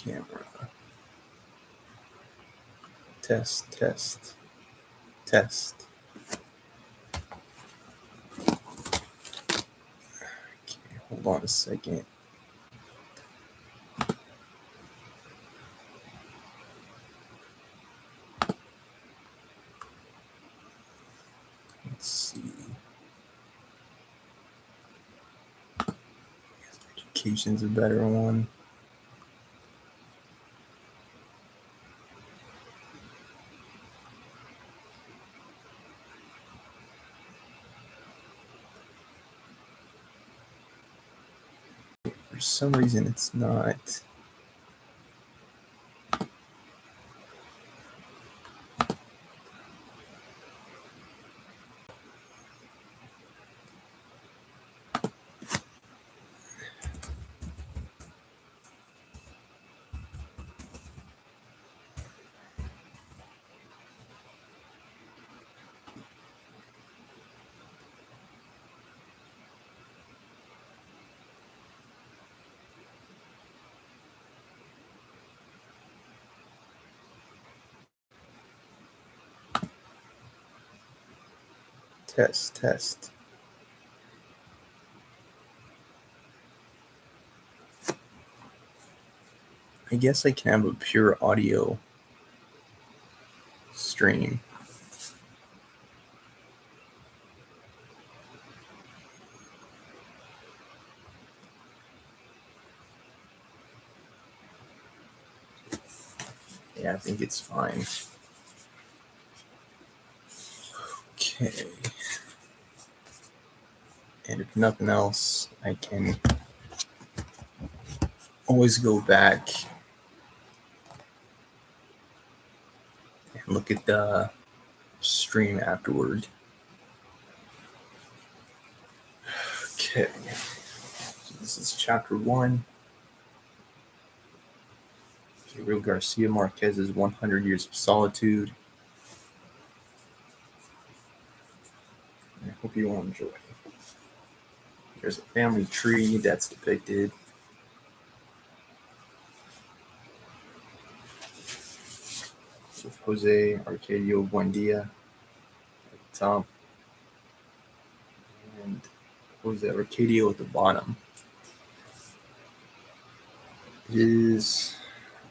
Camera. Test. Okay, hold on a second. Let's see. Education's a better one. For some reason, it's not. Test. I guess I can have a pure audio stream. Yeah, I think it's fine. Okay. And if nothing else, I can always go back and look at the stream afterward. Okay. So this is chapter 1. Gabriel Garcia Marquez's 100 Years of Solitude. I hope you all enjoy. There's a family tree that's depicted. With Jose Arkidio Buendia at the top. And Jose Arkidio at the bottom. It is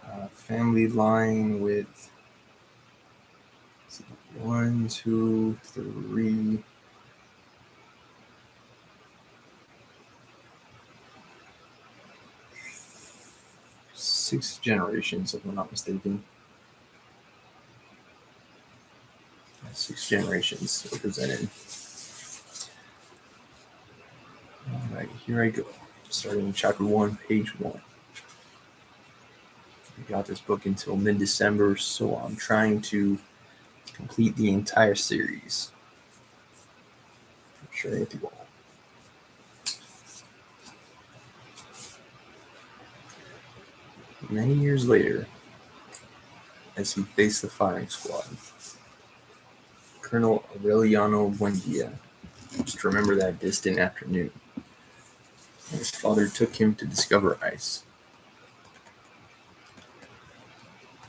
a family line with 1, 2, 3. 6 generations, if I'm not mistaken. 6 generations represented. All right, here I go. Starting in chapter 1, page 1. I got this book until mid-December, so I'm trying to complete the entire series. I'm sharing with you all. Many years later, as he faced the firing squad, Colonel Aureliano Buendia used to remember that distant afternoon. His father took him to discover ice.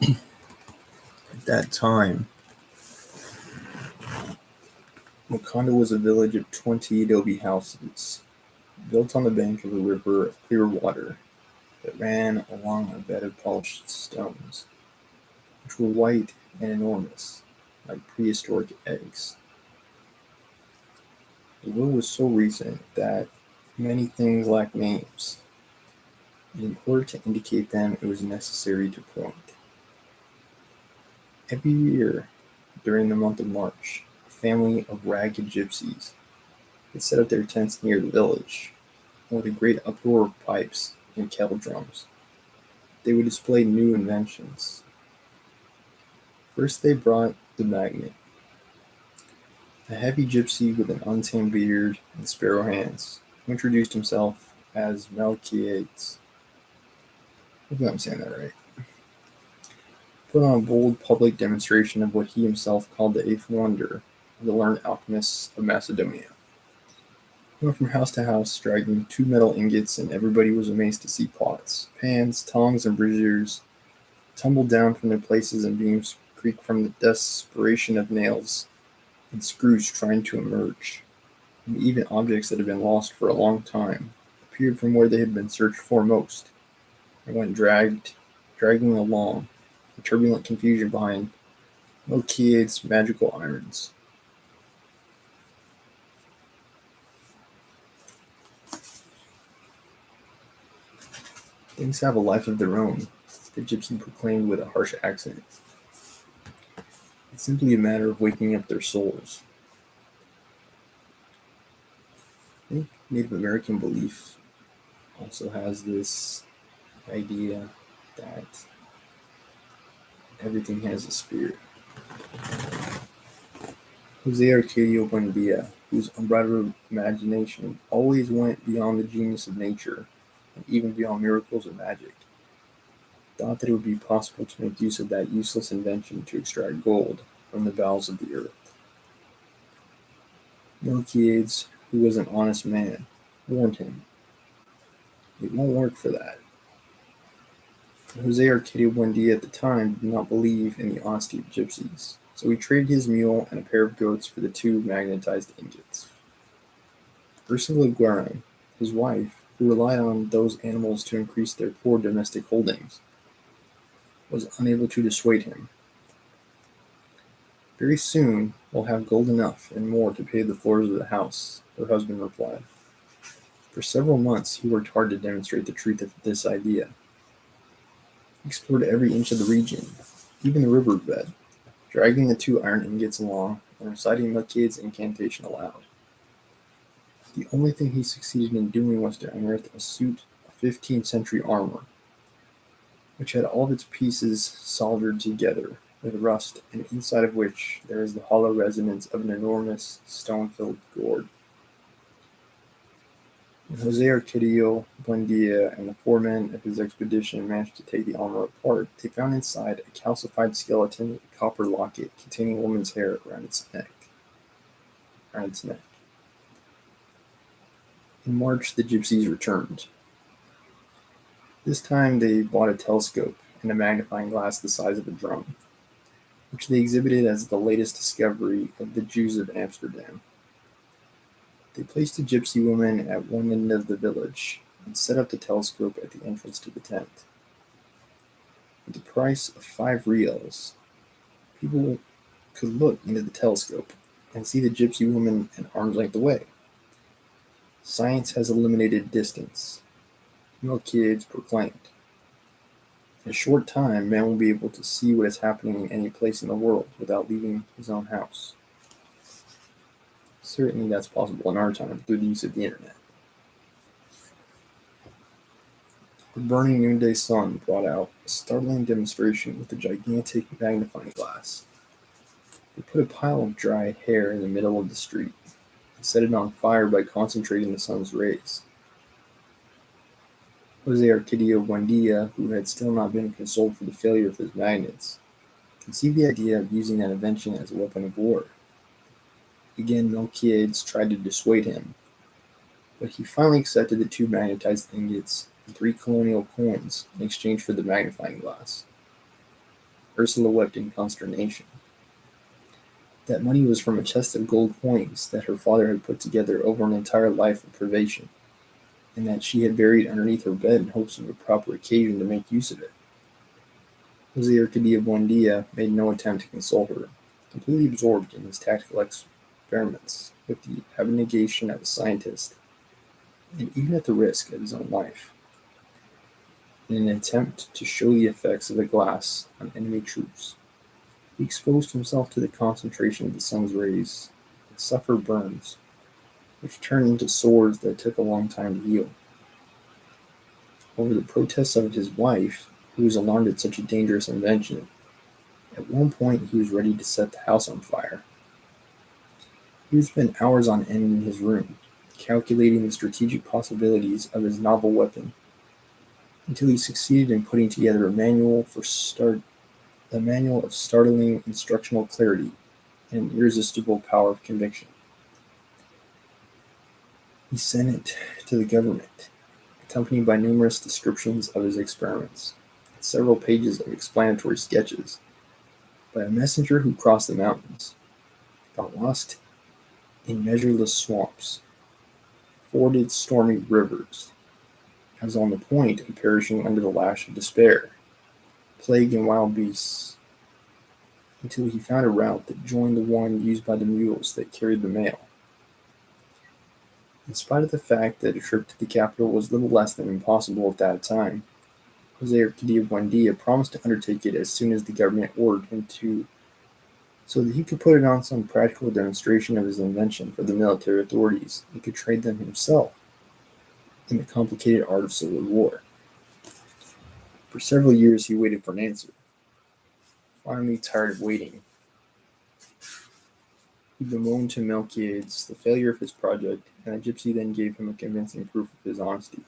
At that time, Wakanda was a village of 20 adobe houses, built on the bank of a river of clear water that ran along a bed of polished stones, which were white and enormous, like prehistoric eggs. The will was so recent that many things lacked names, and in order to indicate them, it was necessary to point. Every year, during the month of March, a family of ragged gypsies would set up their tents near the village, and with a great uproar of pipes and kettle drums, they would display new inventions. First they brought the magnet. A heavy gypsy with an untamed beard and sparrow hands, who introduced himself as Marquez. I think I'm saying that right. Put on a bold public demonstration of what he himself called the eighth wonder of the learned alchemists of Macedonia. He went from house to house, dragging 2 metal ingots, and everybody was amazed to see pots, pans, tongs, and braziers tumble down from their places and beams creak from the desperation of nails and screws trying to emerge. And even objects that had been lost for a long time appeared from where they had been searched for most, and went dragging along, the turbulent confusion behind Melchiad's magical irons. Things have a life of their own, the gypsy proclaimed with a harsh accent. It's simply a matter of waking up their souls. I think Native American belief also has this idea that everything has a spirit. Jose Arkidio Buendia, whose unbridled imagination always went beyond the genius of nature and even beyond miracles of magic, thought that it would be possible to make use of that useless invention to extract gold from the bowels of the earth. Melchiades, who was an honest man, warned him, "It won't work for that." Jose Arkidio Buendia at the time did not believe in the honesty of gypsies, so he traded his mule and a pair of goats for the 2 magnetized ingots. Ursula Guerin, his wife, who relied on those animals to increase their poor domestic holdings, was unable to dissuade him. "Very soon we'll have gold enough and more to pave the floors of the house," her husband replied. For several months he worked hard to demonstrate the truth of this idea. He explored every inch of the region, even the riverbed, dragging the 2 iron ingots along and reciting Melchiad's incantation aloud. The only thing he succeeded in doing was to unearth a suit of 15th century armor, which had all of its pieces soldered together with rust, and inside of which there is the hollow resonance of an enormous stone-filled gourd. When Jose Arkidio Buendia and the 4 men of his expedition managed to take the armor apart, they found inside a calcified skeleton with a copper locket containing a woman's hair around its neck. In March, the gypsies returned. This time they bought a telescope and a magnifying glass the size of a drum, which they exhibited as the latest discovery of the Jews of Amsterdam. They placed the gypsy woman at one end of the village and set up the telescope at the entrance to the tent. At the price of 5 reals, people could look into the telescope and see the gypsy woman an arm's length away. "Science has eliminated distance," Melchiades proclaimed. "In a short time, man will be able to see what is happening in any place in the world without leaving his own house." Certainly that's possible in our time through the use of the internet. The burning noonday sun brought out a startling demonstration with a gigantic magnifying glass. They put a pile of dry hair in the middle of the street and set it on fire by concentrating the sun's rays. Jose Arkidio Buendia, who had still not been consoled for the failure of his magnets, conceived the idea of using that invention as a weapon of war. Again, Melchiades tried to dissuade him, but he finally accepted the 2 magnetized ingots and 3 colonial coins in exchange for the magnifying glass. Ursula wept in consternation. That money was from a chest of gold coins that her father had put together over an entire life of privation, and that she had buried underneath her bed in hopes of a proper occasion to make use of it. Jose Arkidio Buendia made no attempt to console her, completely absorbed in his tactical experiments with the abnegation of a scientist, and even at the risk of his own life, in an attempt to show the effects of the glass on enemy troops. He exposed himself to the concentration of the sun's rays and suffered burns, which turned into sores that took a long time to heal. Over the protests of his wife, who was alarmed at such a dangerous invention, at one point he was ready to set the house on fire. He would spend hours on end in his room, calculating the strategic possibilities of his novel weapon, until he succeeded in putting together a manual of startling instructional clarity and an irresistible power of conviction. He sent it to the government, accompanied by numerous descriptions of his experiments, and several pages of explanatory sketches, by a messenger who crossed the mountains, got lost in measureless swamps, forded stormy rivers, was on the point of perishing under the lash of despair, plague and wild beasts, until he found a route that joined the one used by the mules that carried the mail. In spite of the fact that a trip to the capital was little less than impossible at that time, Jose Arkidio Buendia promised to undertake it as soon as the government ordered him to, so that he could put it on some practical demonstration of his invention for the military authorities and could train them himself in the complicated art of civil war. For several years he waited for an answer. Finally, tired of waiting, he bemoaned to Marquez the failure of his project, and the gypsy then gave him a convincing proof of his honesty.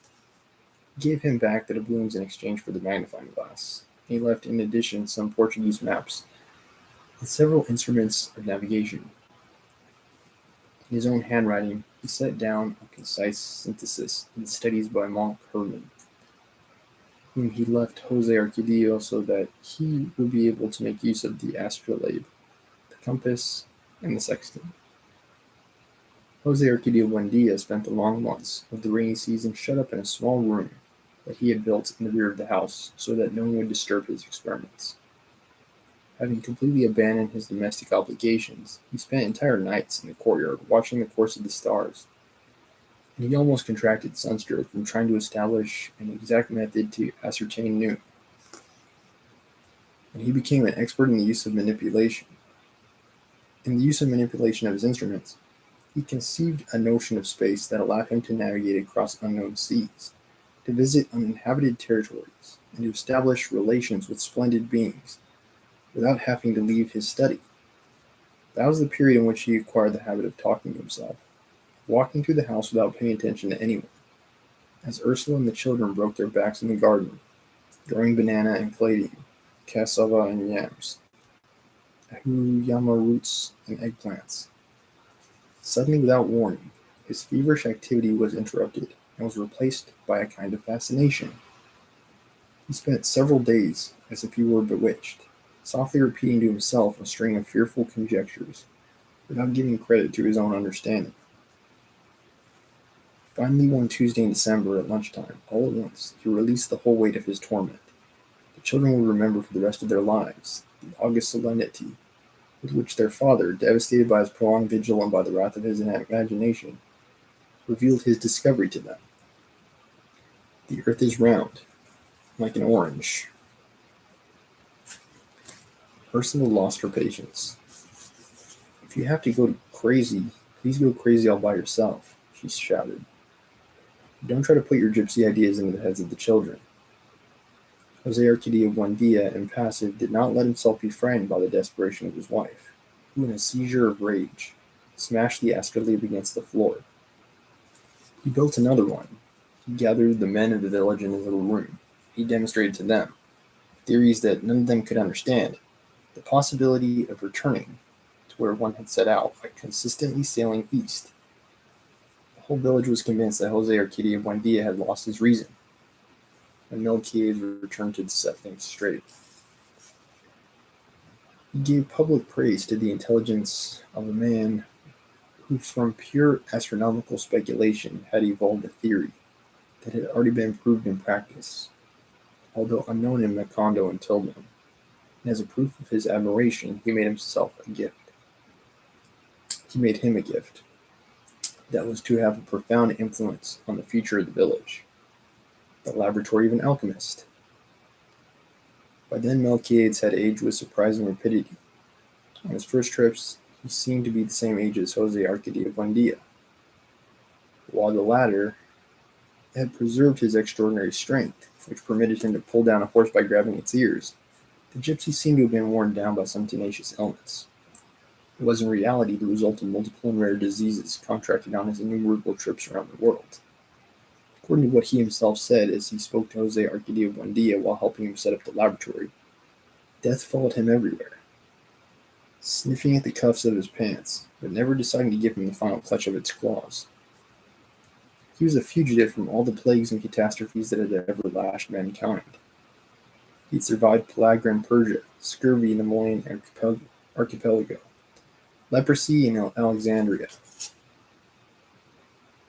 He gave him back the doubloons in exchange for the magnifying glass. He left in addition some Portuguese maps and several instruments of navigation. In his own handwriting, he set down a concise synthesis in the studies by Monk Herman, whom he left Jose Arkidio so that he would be able to make use of the astrolabe, the compass, and the sextant. Jose Arkidio Buendia spent the long months of the rainy season shut up in a small room that he had built in the rear of the house so that no one would disturb his experiments. Having completely abandoned his domestic obligations, he spent entire nights in the courtyard watching the course of the stars, and he almost contracted sunstroke from trying to establish an exact method to ascertain noon. And he became an expert in the use of manipulation. In the use of manipulation of his instruments, he conceived a notion of space that allowed him to navigate across unknown seas, to visit uninhabited territories, and to establish relations with splendid beings without having to leave his study. That was the period in which he acquired the habit of talking to himself, walking through the house without paying attention to anyone, as Ursula and the children broke their backs in the garden, growing banana and caladium, cassava and yams, ahuyama roots and eggplants. Suddenly, without warning, his feverish activity was interrupted and was replaced by a kind of fascination. He spent several days as if he were bewitched, softly repeating to himself a string of fearful conjectures, without giving credit to his own understanding. Finally, one Tuesday in December at lunchtime, all at once, he released the whole weight of his torment. The children would remember for the rest of their lives the august solemnity with which their father, devastated by his prolonged vigil and by the wrath of his imagination, revealed his discovery to them. The earth is round, like an orange. Ursula lost her patience. "If you have to go crazy, please go crazy all by yourself," she shouted. "Don't try to put your gypsy ideas into the heads of the children." Jose Arkidio Buendia, impassive, did not let himself be frightened by the desperation of his wife, who, in a seizure of rage, smashed the astrolabe against the floor. He built another one. He gathered the men of the village in his little room. He demonstrated to them theories that none of them could understand, the possibility of returning to where one had set out by consistently sailing east. The whole village was convinced that Jose Arkidio Buendia had lost his reason, and Marquez returned to set things straight. He gave public praise to the intelligence of a man who, from pure astronomical speculation, had evolved a theory that had already been proved in practice, although unknown in Macondo until then. And as a proof of his admiration, he made himself a gift. He made him a gift that was to have a profound influence on the future of the village: the laboratory of an alchemist. By then Marquez had aged with surprising rapidity. On his first trips, he seemed to be the same age as Jose Arkidio Buendia, while the latter had preserved his extraordinary strength, which permitted him to pull down a horse by grabbing its ears. The gypsy seemed to have been worn down by some tenacious illness. It was in reality the result of multiple and rare diseases contracted on his innumerable trips around the world. According to what he himself said as he spoke to Jose Arkidio Buendia while helping him set up the laboratory, death followed him everywhere, sniffing at the cuffs of his pants, but never deciding to give him the final clutch of its claws. He was a fugitive from all the plagues and catastrophes that had ever lashed mankind. He had survived plague in Persia, scurvy in the Malayan archipelago, leprosy in Alexandria,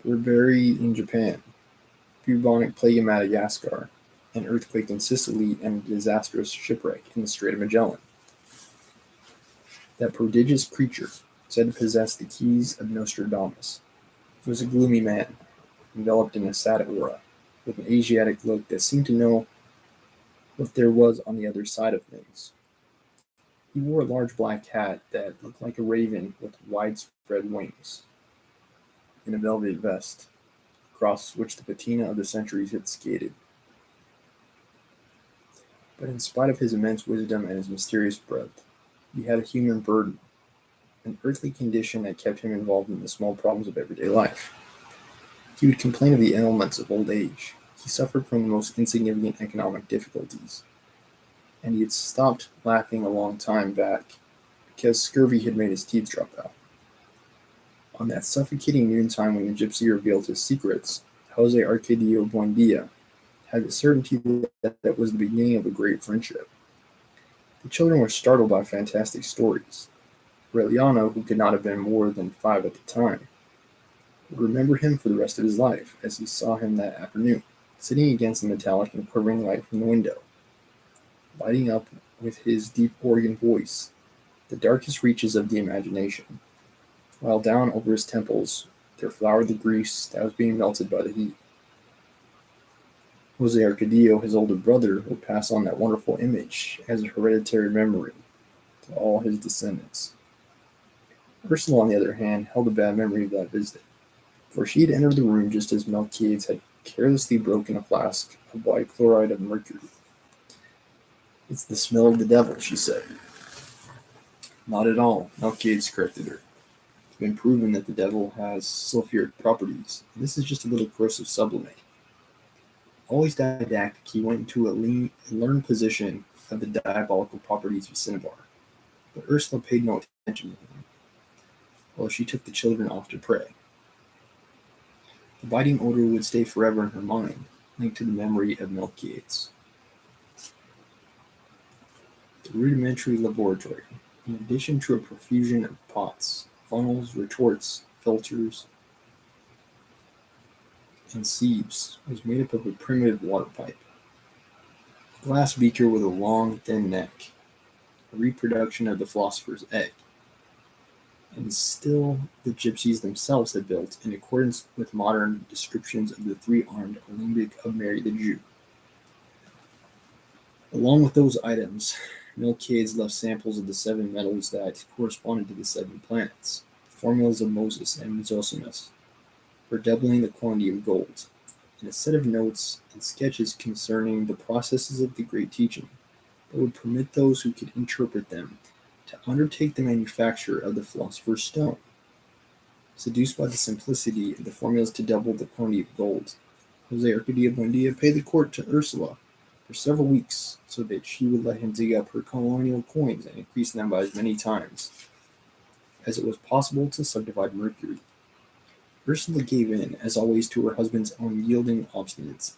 beriberi in Japan, bubonic plague in Madagascar, an earthquake in Sicily, and a disastrous shipwreck in the Strait of Magellan. That prodigious creature, said to possess the keys of Nostradamus, was a gloomy man, enveloped in a sad aura, with an Asiatic look that seemed to know what there was on the other side of things. He wore a large black hat that looked like a raven with widespread wings, and a velvet vest, across which the patina of the centuries had skated. But in spite of his immense wisdom and his mysterious breadth, he had a human burden, an earthly condition that kept him involved in the small problems of everyday life. He would complain of the ailments of old age. He suffered from the most insignificant economic difficulties, and he had stopped laughing a long time back because scurvy had made his teeth drop out. On that suffocating noontime when the gypsy revealed his secrets, Jose Arkidio Buendia had the certainty that that was the beginning of a great friendship. The children were startled by fantastic stories. Aureliano, who could not have been more than 5 at the time, would remember him for the rest of his life as he saw him that afternoon, sitting against the metallic and quivering light from the window, lighting up with his deep organ voice the darkest reaches of the imagination, while down over his temples there flowered the grease that was being melted by the heat. Jose Arkidio, his older brother, would pass on that wonderful image as a hereditary memory to all his descendants. Ursula, on the other hand, held a bad memory of that visit, for she had entered the room just as Marquez had carelessly broken a flask of white chloride of mercury. "It's the smell of the devil," she said. "Not at all," Marquez corrected her. "It's been proven that the devil has sulfuric properties, and this is just a little corrosive sublimate." Always didactic, he went into a learned position of the diabolical properties of cinnabar, but Ursula paid no attention to him, while she took the children off to pray. The biting odor would stay forever in her mind, linked to the memory of Marquez. The rudimentary laboratory, in addition to a profusion of pots, funnels, retorts, filters, and sieves, was made up of a primitive water pipe, a glass beaker with a long, thin neck, a reproduction of the philosopher's egg, and still the gypsies themselves had built in accordance with modern descriptions of the three-armed alembic of Mary the Jew. Along with those items, Marquez left samples of the 7 metals that corresponded to the 7 planets, formulas of Moses and Zosimus, for doubling the quantity of gold, and a set of notes and sketches concerning the processes of the great teaching that would permit those who could interpret them to undertake the manufacture of the philosopher's stone. Seduced by the simplicity of the formulas to double the quantity of gold, Jose Arkidio Buendia paid the court to Ursula for several weeks so that she would let him dig up her colonial coins and increase them by as many times as it was possible to subdivide mercury. Ursula gave in, as always, to her husband's unyielding obstinacy.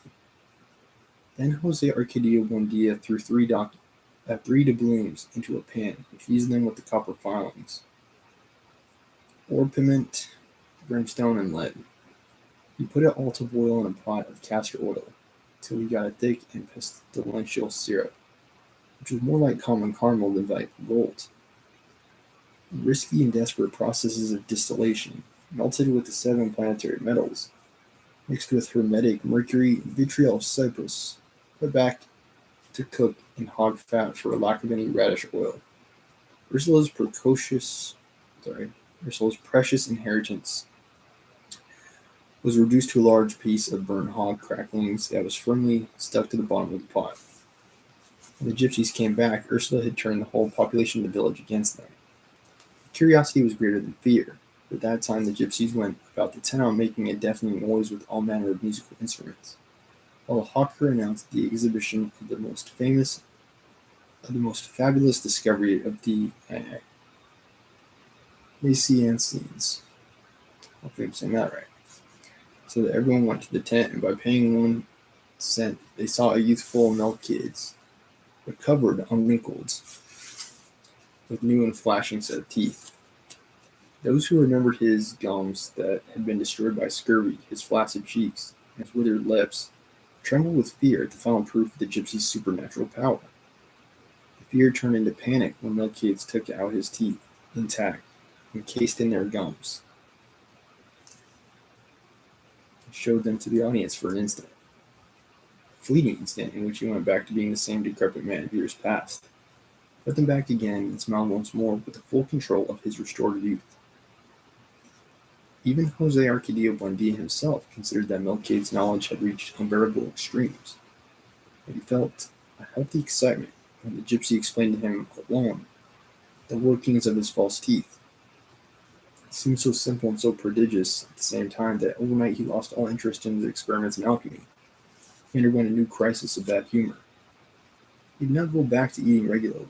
Then Jose Arkidio Buendia threw 3 doubloons into a pan and fused them with the copper filings, orpiment, brimstone, and lead. He put it all to boil in a pot of castor oil, till he got a thick and pestilential syrup, which was more like common caramel than white gold. Risky and desperate processes of distillation, melted with the 7 planetary metals, mixed with hermetic mercury and vitriol of Cyprus, put back to cook in hog fat for lack of any radish oil. Ursula's precious inheritance was reduced to a large piece of burnt hog cracklings that was firmly stuck to the bottom of the pot. When the gypsies came back, Ursula had turned the whole population of the village against them. Curiosity was greater than fear. At that time, the gypsies went about the town making a deafening noise with all manner of musical instruments, while a hawker announced the exhibition of the most fabulous discovery of the Messiancines. Hopefully I'm saying that right. so that everyone went to the tent, and by paying 1 cent, they saw a youthful Melquiades, recovered, unwrinkled, with new and flashing set of teeth. Those who remembered his gums that had been destroyed by scurvy, his flaccid cheeks, and his withered lips, trembled with fear at the final proof of the gypsy's supernatural power. The fear turned into panic when Melquiades took out his teeth, intact, encased in their gums, and showed them to the audience for an instant. A fleeting instant in which he went back to being the same decrepit man of years past. Put them back again and smiled once more with the full control of his restored youth. Even Jose Arkidio Buendia himself considered that Melquiades' knowledge had reached unbearable extremes, but he felt a healthy excitement when the gypsy explained to him alone the workings of his false teeth. It seemed so simple and so prodigious at the same time that overnight he lost all interest in his experiments in alchemy. He underwent a new crisis of bad humor. He did not go back to eating regularly.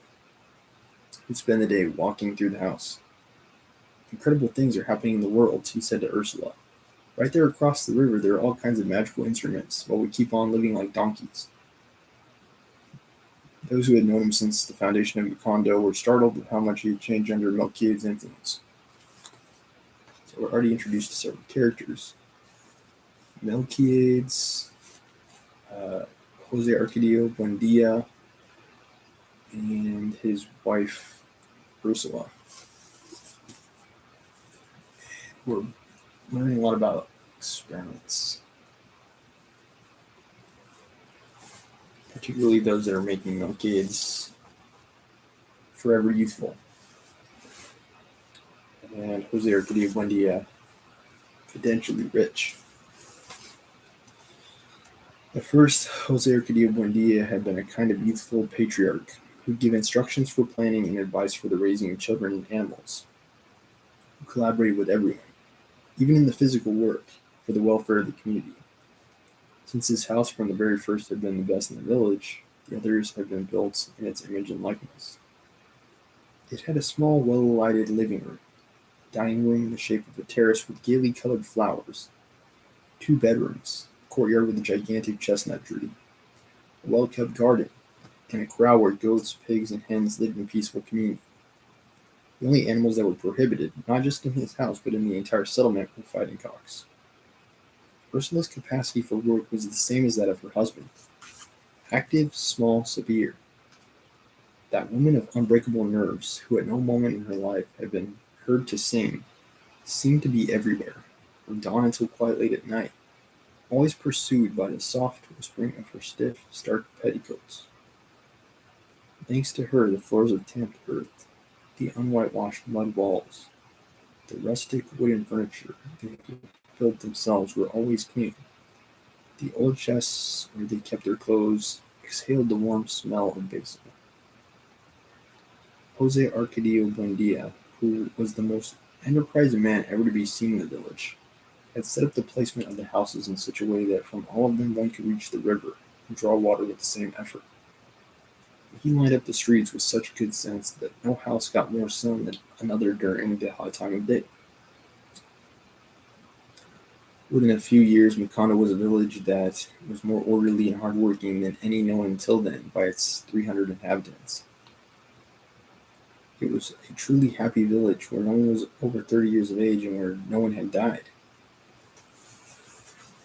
He'd spend the day walking through the house. Incredible things are happening in the world, he said to Ursula. Right there across the river there are all kinds of magical instruments, while we keep on living like donkeys. Those who had known him since the foundation of Macondo were startled at how much he had changed under Melquiades' influence. So we're already introduced to several characters. Melquiades, Jose Arkidio Buendia, and his wife Ursula. We're learning a lot about experiments, particularly those that are making Melquiades forever youthful. And Jose Arkidio Buendia potentially rich. At first, Jose Arkidio Buendia had been a kind of youthful patriarch who'd give instructions for planning and advice for the raising of children and animals, who collaborated with everyone, even in the physical work, for the welfare of the community. Since his house from the very first had been the best in the village, the others had been built in its image and likeness. It had a small, well-lighted living room, a dining room in the shape of a terrace with gaily colored flowers, 2 bedrooms, a courtyard with a gigantic chestnut tree, a well-kept garden, and a corral where goats, pigs, and hens lived in peaceful community. The only animals that were prohibited, not just in his house but in the entire settlement, were fighting cocks. Ursula's capacity for work was the same as that of her husband. Active, small, severe. That woman of unbreakable nerves, who at no moment in her life had been heard to sing, seemed to be everywhere, from dawn until quite late at night, always pursued by the soft whispering of her stiff, starched petticoats. Thanks to her, the floors of tamped earth, the unwhitewashed mud walls, the rustic wooden furniture they had built themselves were always clean. The old chests where they kept their clothes exhaled the warm smell of basil. Jose Arkidio Buendia, who was the most enterprising man ever to be seen in the village, had set up the placement of the houses in such a way that from all of them one could reach the river and draw water with the same effort. He lined up the streets with such good sense that no house got more sun than another during the hot time of day. Within a few years, Macondo was a village that was more orderly and hardworking than any known until then by its 300 inhabitants. It was a truly happy village where no one was over 30 years of age and where no one had died.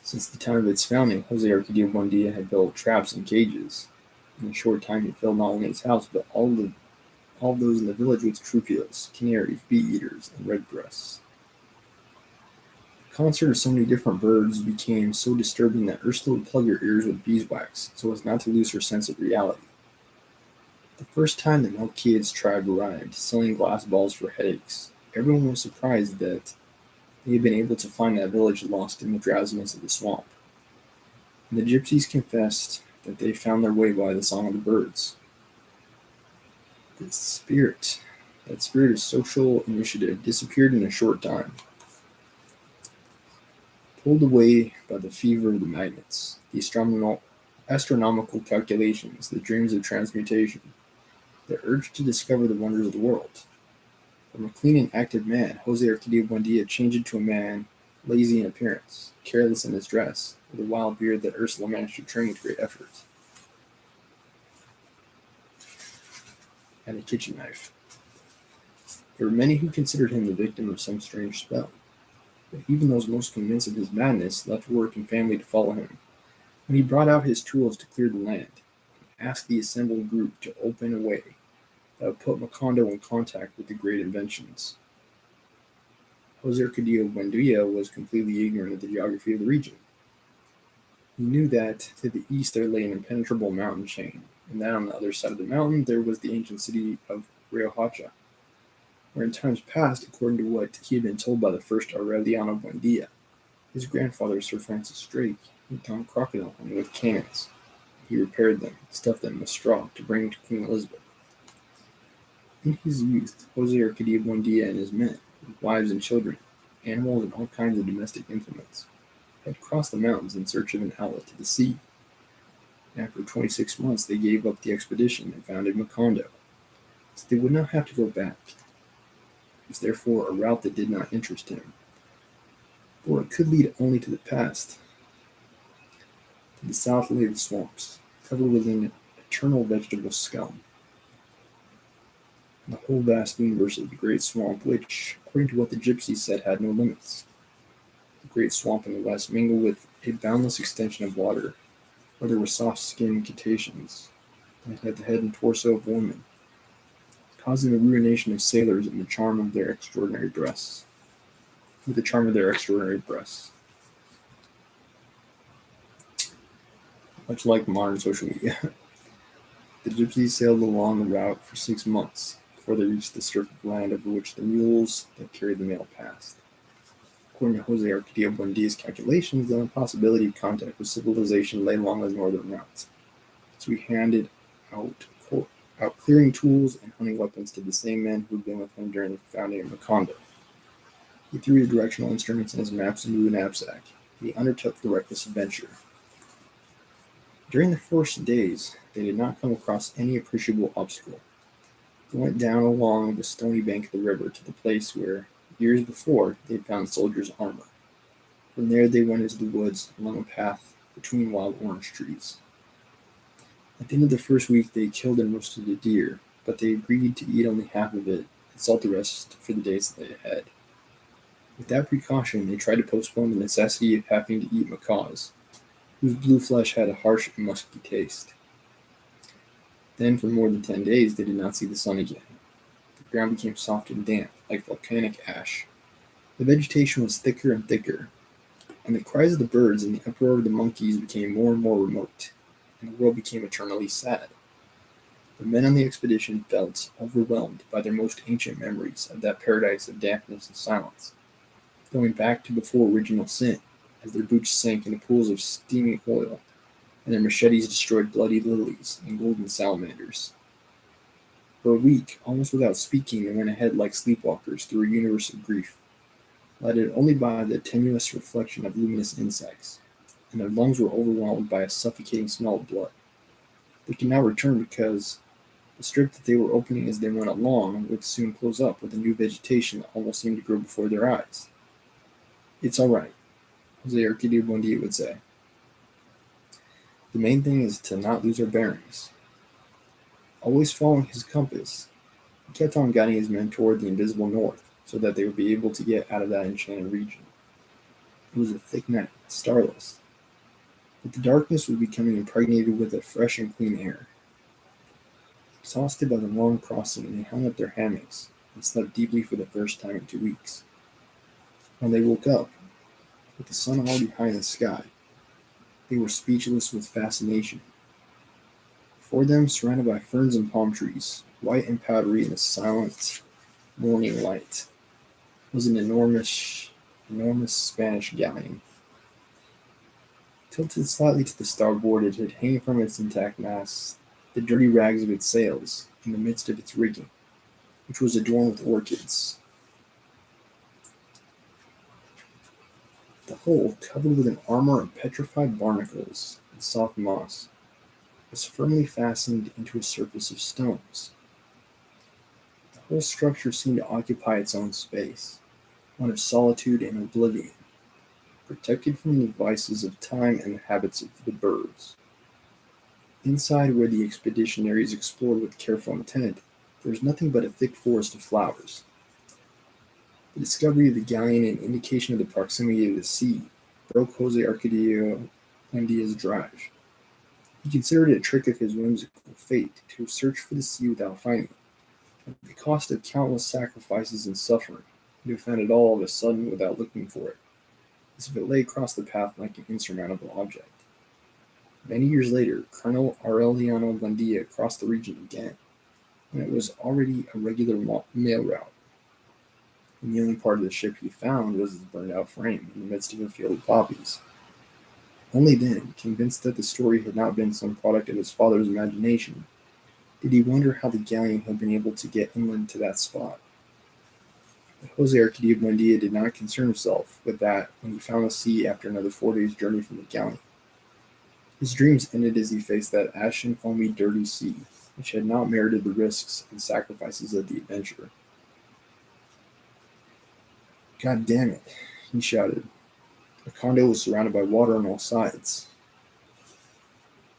Since the time of its founding, Jose Arkidio Buendia had built traps and cages. In a short time, he filled not only his house, but all those in the village with troupials, canaries, bee-eaters, and redbreasts. The concert of so many different birds became so disturbing that Ursula would plug her ears with beeswax so as not to lose her sense of reality. The first time the Melquiades tribe arrived, selling glass balls for headaches, everyone was surprised that they had been able to find that village lost in the drowsiness of the swamp. And the gypsies confessed that they found their way by the song of the birds. That spirit of social initiative disappeared in a short time, pulled away by the fever of the magnets, the astronomical calculations, the dreams of transmutation, the urge to discover the wonders of the world. From a clean and active man, Jose Arkidio Buendia changed into a man lazy in appearance, careless in his dress, with a wild beard that Ursula managed to trim with great effort, and a kitchen knife. There were many who considered him the victim of some strange spell, but even those most convinced of his madness left work and family to follow him. When he brought out his tools to clear the land, he asked the assembled group to open a way that would put Macondo in contact with the great inventions. Jose Arkidio Buendia was completely ignorant of the geography of the region. He knew that to the east there lay an impenetrable mountain chain, and that on the other side of the mountain there was the ancient city of Riohacha, where in times past, according to what he had been told by the first Aureliano Buendia, his grandfather, Sir Francis Drake, had gone crocodile hunting with cannons. He repaired them, stuffed them with straw to bring to Queen Elizabeth. In his youth, Jose Arkidio Buendia and his men, with wives and children, animals and all kinds of domestic implements, had crossed the mountains in search of an outlet to the sea. After 26 months, they gave up the expedition and founded Macondo, so they would not have to go back. It was therefore a route that did not interest him, for it could lead only to the past. To the south lay the swamps, covered with an eternal vegetable scum, and the whole vast universe of the great swamp, which, according to what the gypsies said, had no limits. The great swamp in the west mingled with a boundless extension of water, where there were soft-skinned cetaceans that had the head and torso of women, causing the ruination of sailors and the charm of their extraordinary breasts. With the charm of their extraordinary breasts. Much like modern social media, the gypsies sailed along the route for 6 months before they reached the strip of land over which the mules that carried the mail passed. According to Jose Arkidio Buendia's calculations, the impossibility of contact with civilization lay along the northern routes. So he handed out clearing tools and hunting weapons to the same men who had been with him during the founding of Macondo. He threw his directional instruments and his maps into a knapsack, and he undertook the reckless adventure. During the first days, they did not come across any appreciable obstacle. They went down along the stony bank of the river to the place where, years before, they had found soldiers' armor. From there they went into the woods along a path between wild orange trees. At the end of the first week they killed and roasted a deer, but they agreed to eat only half of it and salt the rest for the days that lay ahead. With that precaution, they tried to postpone the necessity of having to eat macaws, whose blue flesh had a harsh and musky taste. Then, for more than 10 days, they did not see the sun again. The ground became soft and damp, like volcanic ash. The vegetation was thicker and thicker, and the cries of the birds and the uproar of the monkeys became more and more remote, and the world became eternally sad. The men on the expedition felt overwhelmed by their most ancient memories of that paradise of dampness and silence, going back to before original sin, as their boots sank into pools of steaming oil, and their machetes destroyed bloody lilies and golden salamanders. For a week, almost without speaking, they went ahead like sleepwalkers through a universe of grief, lighted only by the tenuous reflection of luminous insects, and their lungs were overwhelmed by a suffocating smell of blood. They could now return because the strip that they were opening as they went along would soon close up with a new vegetation that almost seemed to grow before their eyes. It's all right, Jose Arkidio Buendia would say. The main thing is to not lose our bearings. Always following his compass, he kept on guiding his men toward the invisible north, so that they would be able to get out of that enchanted region. It was a thick night, starless, but the darkness was becoming impregnated with a fresh and clean air. Exhausted by the long crossing, they hung up their hammocks and slept deeply for the first time in 2 weeks. When they woke up, with the sun already high in the sky, they were speechless with fascination. Before them, surrounded by ferns and palm trees, white and powdery in the silent morning light, was an enormous Spanish galleon. Tilted slightly to the starboard, it had hanging from its intact masts the dirty rags of its sails in the midst of its rigging, which was adorned with orchids. The whole, covered with an armor of petrified barnacles and soft moss, was firmly fastened into a surface of stones. The whole structure seemed to occupy its own space, one of solitude and oblivion. protected from the vices of time and the habits of the birds. Inside, where the expeditionaries explored with careful intent, there was nothing but a thick forest of flowers. The discovery of the galleon and indication of the proximity of the sea broke Jose Arkidio Buendia's drive. He considered it a trick of his whimsical fate to search for the sea without finding it, at the cost of countless sacrifices and suffering, and to find it all of a sudden without looking for it, as if it lay across the path like an insurmountable object. Many years later, Colonel Aureliano Buendia crossed the region again, when it was already a regular mail route, and the only part of the ship he found was its burned-out frame in the midst of a field of poppies. Only then, convinced that the story had not been some product of his father's imagination, did he wonder how the galleon had been able to get inland to that spot. But Jose Arkidio Buendia did not concern himself with that when he found the sea after another 4 days' journey from the galleon. His dreams ended as he faced that ashen, foamy, dirty sea, which had not merited the risks and sacrifices of the adventurer. "God damn it," he shouted. The condo was surrounded by water on all sides.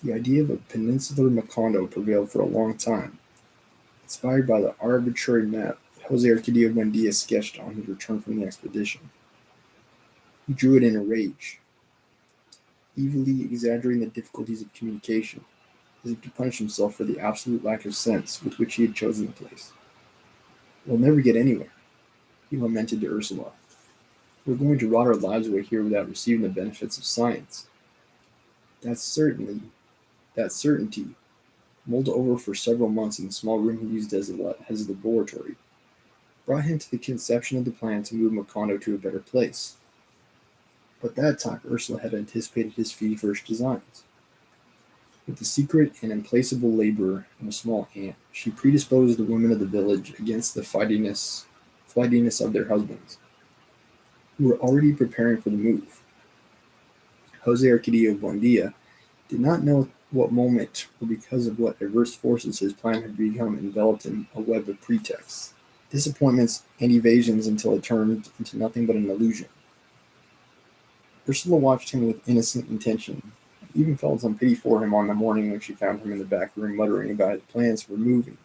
The idea of a peninsular Macondo prevailed for a long time, inspired by the arbitrary map that Jose Arkidio Buendia sketched on his return from the expedition. He drew it in a rage, evilly exaggerating the difficulties of communication, as if to punish himself for the absolute lack of sense with which he had chosen the place. "We'll never get anywhere," he lamented to Ursula. "We're going to rot our lives away here without receiving the benefits of science." That certainty mulled over for several months in the small room he used as a laboratory, brought him to the conception of the plan to move Macondo to a better place. But that time Ursula had anticipated his feverish designs. With the secret and implacable labor of a small ant, she predisposed the women of the village against the flightiness of their husbands, who were already preparing for the move. Jose Arkidio Buendia did not know at what moment or because of what adverse forces his plan had become enveloped in a web of pretexts, disappointments, and evasions until it turned into nothing but an illusion. Ursula watched him with innocent intention, and even felt some pity for him on the morning when she found him in the back room muttering about his plans for moving,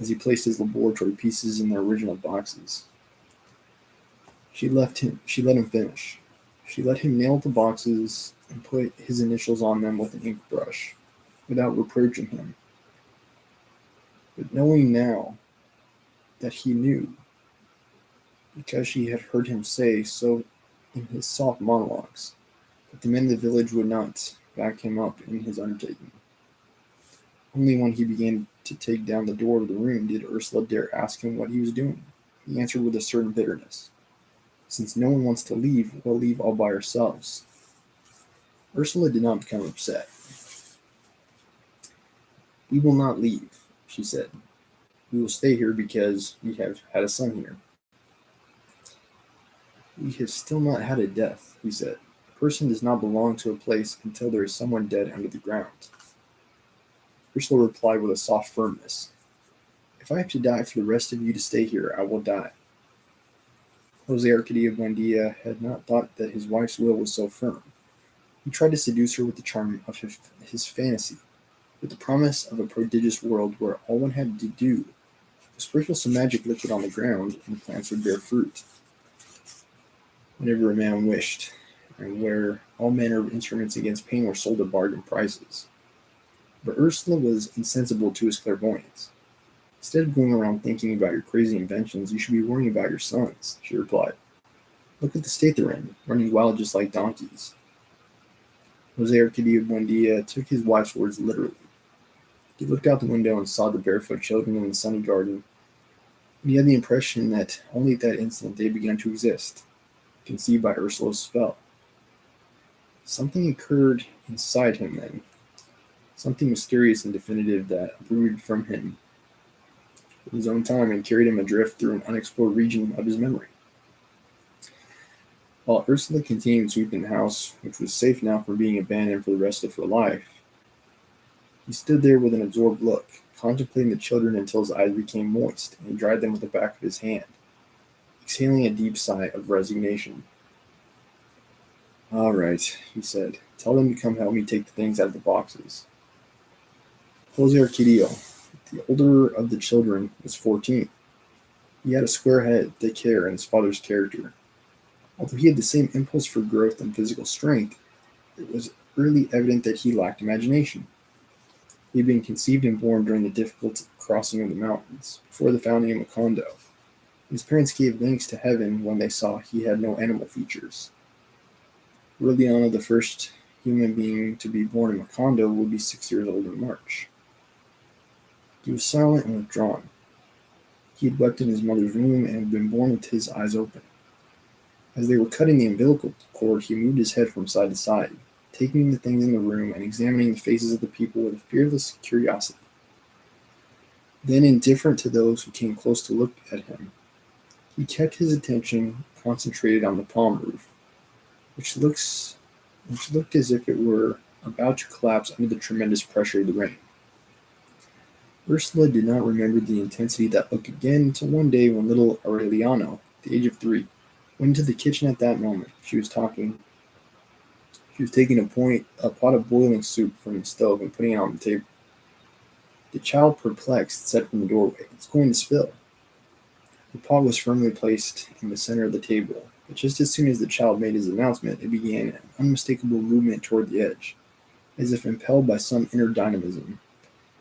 as he placed his laboratory pieces in their original boxes. She let him finish. She let him nail the boxes and put his initials on them with an ink brush, without reproaching him. But knowing now that he knew, because she had heard him say so in his soft monologues, that the men of the village would not back him up in his undertaking. Only when he began to take down the door of the room did Ursula dare ask him what he was doing. He answered with a certain bitterness, "Since no one wants to leave, we'll leave all by ourselves." Ursula did not become upset. "We will not leave," she said. "We will stay here because we have had a son here." "We have still not had a death," he said. "A person does not belong to a place until there is someone dead under the ground." Ursula replied with a soft firmness, "If I have to die for the rest of you to stay here, I will die." Jose Arkidio Buendia had not thought that his wife's will was so firm. He tried to seduce her with the charm of his fantasy, with the promise of a prodigious world where all one had to do was sprinkle some magic liquid on the ground and the plants would bear fruit, whenever a man wished, and where all manner of instruments against pain were sold at bargain prices. But Ursula was insensible to his clairvoyance. "Instead of going around thinking about your crazy inventions, you should be worrying about your sons," she replied. "Look at the state they're in, running wild just like donkeys." Jose Arkidio Buendia took his wife's words literally. He looked out the window and saw the barefoot children in the sunny garden, and he had the impression that only at that instant they began to exist, conceived by Ursula's spell. Something occurred inside him then, something mysterious and definitive that uprooted from him in his own time and carried him adrift through an unexplored region of his memory. While Ursula continued sweeping the house, which was safe now from being abandoned for the rest of her life, he stood there with an absorbed look, contemplating the children until his eyes became moist, and he dried them with the back of his hand, exhaling a deep sigh of resignation. "All right," he said. "Tell them to come help me take the things out of the boxes." Jose Arkidio, the older of the children, was 14. He had a square head, thick hair, and his father's character. Although he had the same impulse for growth and physical strength, it was early evident that he lacked imagination. He had been conceived and born during the difficult crossing of the mountains, before the founding of Macondo. His parents gave thanks to heaven when they saw he had no animal features. Aureliano, the first human being to be born in Macondo, would be 6 years old in March. He was silent and withdrawn. He had wept in his mother's womb and had been born with his eyes open. As they were cutting the umbilical cord, he moved his head from side to side, taking the things in the room and examining the faces of the people with a fearless curiosity. Then, indifferent to those who came close to look at him, he kept his attention concentrated on the palm roof, which looked as if it were about to collapse under the tremendous pressure of the rain. Ursula did not remember the intensity of that look again until one day when little Aureliano, at the age of 3, went into the kitchen at that moment. She was taking a pot of boiling soup from the stove and putting it on the table. The child, perplexed, said from the doorway, "It's going to spill." The pot was firmly placed in the center of the table, but just as soon as the child made his announcement, it began an unmistakable movement toward the edge, as if impelled by some inner dynamism,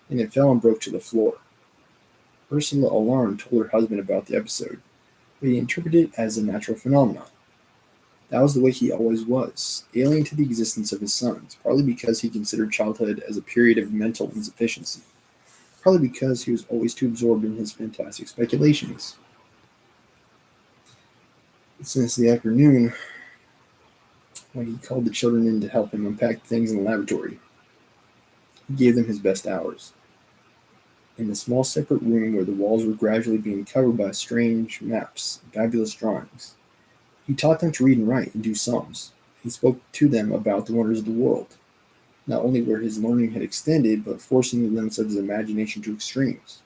and it fell and broke to the floor. Ursula, alarmed, told her husband about the episode, but he interpreted it as a natural phenomenon. That was the way he always was, alien to the existence of his sons, partly because he considered childhood as a period of mental insufficiency, partly because he was always too absorbed in his fantastic speculations. Since the afternoon, when he called the children in to help him unpack things in the laboratory, he gave them his best hours. In the small separate room where the walls were gradually being covered by strange maps and fabulous drawings, he taught them to read and write and do sums. He spoke to them about the wonders of the world, not only where his learning had extended, but forcing the limits of his imagination to extremes.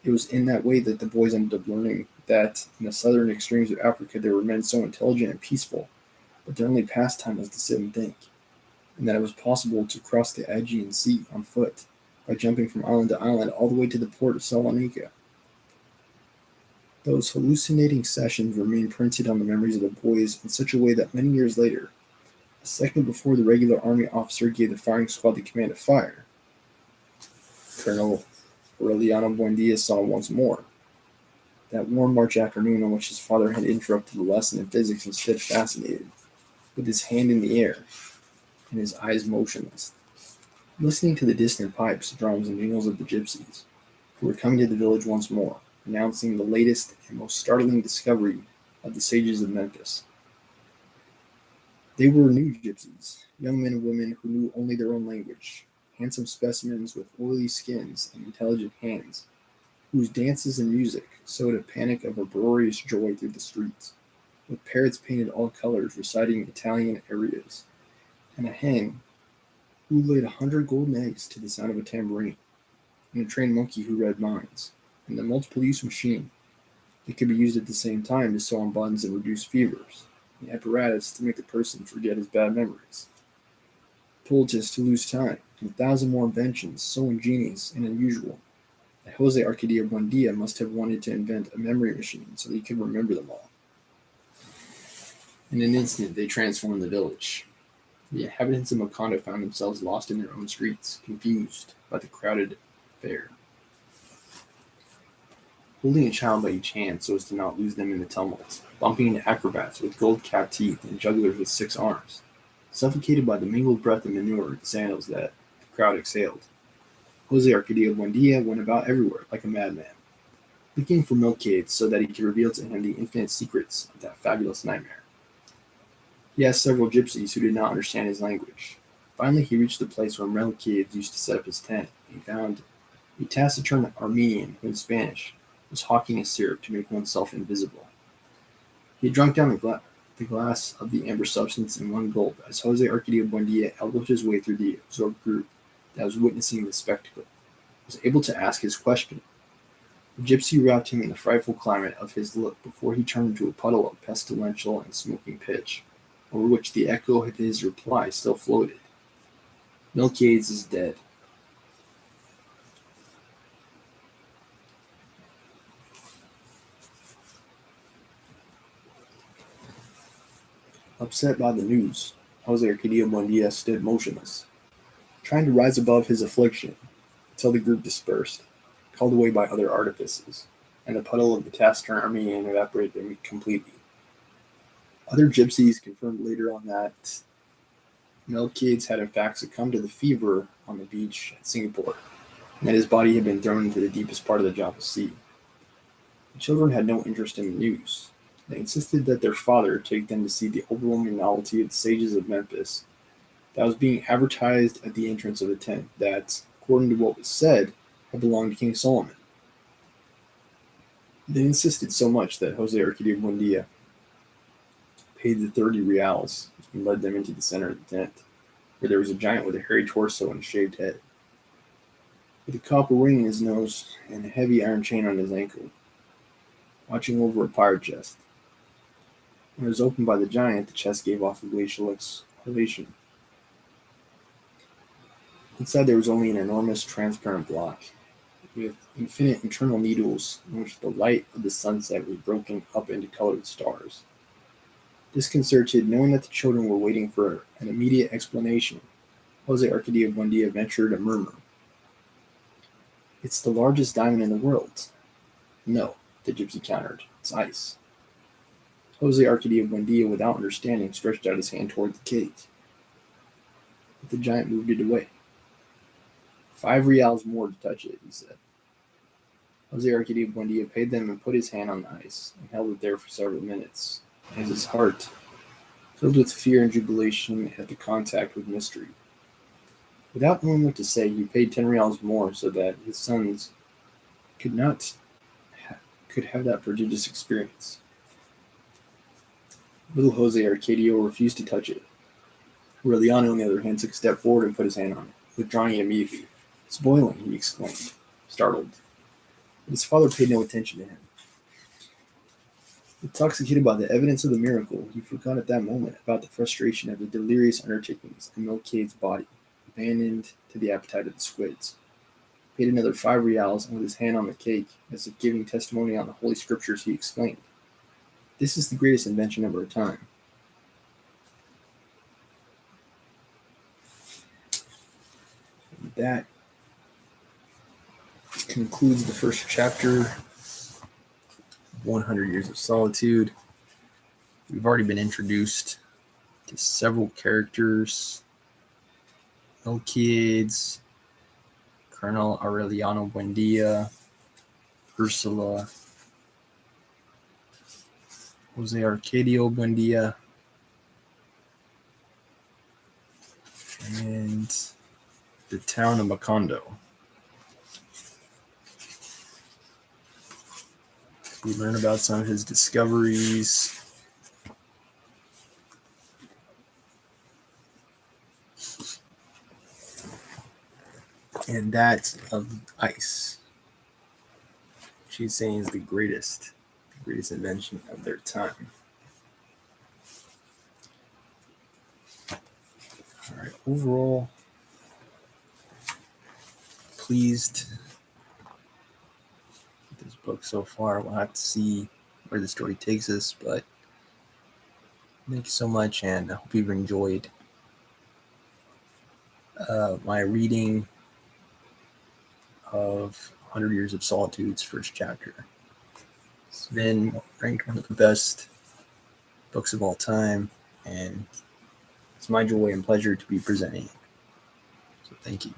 It was in that way that the boys ended up learning that in the southern extremes of Africa there were men so intelligent and peaceful, but their only pastime was to sit and think, and that it was possible to cross the Aegean Sea on foot by jumping from island to island all the way to the port of Salonika. Those hallucinating sessions remained printed on the memories of the boys in such a way that many years later, a second before the regular army officer gave the firing squad the command to fire, Colonel Aureliano Buendia saw once more. That warm March afternoon on which his father had interrupted the lesson in physics and stood fascinated, with his hand in the air and his eyes motionless, listening to the distant pipes, drums, and jingles of the gypsies, who were coming to the village once more, announcing the latest and most startling discovery of the sages of Memphis. They were new gypsies, young men and women who knew only their own language, handsome specimens with oily skins and intelligent hands, whose dances and music sowed a panic of uproarious joy through the streets, with parrots painted all colors reciting Italian arias, and a hen who laid 100 golden eggs to the sound of a tambourine, and a trained monkey who read minds, and the multiple-use machine that could be used at the same time to sew on buttons and reduce fevers, the apparatus to make the person forget his bad memories, poultice to lose time, and 1,000 more inventions so ingenious and unusual that Jose Arkidio Buendia must have wanted to invent a memory machine so that he could remember them all. In an instant, they transformed the village. The inhabitants of Macondo found themselves lost in their own streets, confused by the crowded fair. Holding a child by each hand so as to not lose them in the tumult, bumping into acrobats with gold-capped teeth and jugglers with 6 arms, suffocated by the mingled breath of manure and sandals that the crowd exhaled, Jose Arkidio Buendia went about everywhere like a madman, looking for milk caves so that he could reveal to him the infinite secrets of that fabulous nightmare. He asked several gypsies who did not understand his language. Finally, he reached the place where Marquez used to set up his tent, and he found a taciturn Armenian who, in Spanish, was hawking a syrup to make oneself invisible. He had drunk down the glass of the amber substance in one gulp as Jose Arkidio Buendia elbowed his way through the absorbed group that was witnessing the spectacle, was able to ask his question. The gypsy wrapped him in the frightful climate of his look before he turned into a puddle of pestilential and smoking pitch. over which the echo of his reply still floated. Milkades is dead. Upset by the news, Jose Arkidio Buendia stood motionless, trying to rise above his affliction until the group dispersed, called away by other artifices, and the puddle of the taciturn army evaporated completely. Other gypsies confirmed later on that Milkades had in fact succumbed to the fever on the beach at Singapore, and that his body had been thrown into the deepest part of the Java Sea. The children had no interest in the news. They insisted that their father take them to see the overwhelming novelty of the sages of Memphis that was being advertised at the entrance of the tent that, according to what was said, had belonged to King Solomon. They insisted so much that Jose Arkidio Buendia paid the 30 reals and led them into the center of the tent, where there was a giant with a hairy torso and a shaved head, with a copper ring in his nose and a heavy iron chain on his ankle, watching over a pirate chest. When it was opened by the giant, the chest gave off a glacial exhalation. Inside there was only an enormous transparent block, with infinite internal needles in which the light of the sunset was broken up into colored stars. Disconcerted, knowing that the children were waiting for an immediate explanation, Jose Arkidio Buendia ventured a murmur. "It's the largest diamond in the world." "No," the gypsy countered, "it's ice." Jose Arkidio Buendia, without understanding, stretched out his hand toward the cake. But the giant moved it away. 5 reals more to touch it, he said. Jose Arkidio Buendia paid them and put his hand on the ice, and held it there for several minutes, as his heart filled with fear and jubilation at the contact with mystery. Without knowing what to say, he paid 10 reals more so that his sons could have that prodigious experience. Little Jose Arkidio refused to touch it. Aureliano, on the other hand, took a step forward and put his hand on it, withdrawing it immediately. "It's boiling," he exclaimed, startled. But his father paid no attention to him. Intoxicated by the evidence of the miracle, he forgot at that moment about the frustration of the delirious undertakings in Milkade's body, abandoned to the appetite of the squids. He paid another 5 reals, and with his hand on the cake, as if giving testimony on the Holy Scriptures, he exclaimed, "This is the greatest invention of our time." And that concludes the first chapter, 100 Years of Solitude. We've already been introduced to several characters: Milkades, Colonel Aureliano Buendia, Ursula, Jose Arkidio Buendia, and the town of Macondo. We learn about some of his discoveries. And that of ice, she's saying is the greatest invention of their time. All right, overall, pleased with this book so far. We'll have to see where the story takes us, but thank you so much, and I hope you've enjoyed my reading of 100 Years of Solitude's first chapter. It's been ranked one of the best books of all time, and it's my joy and pleasure to be presenting it. So thank you.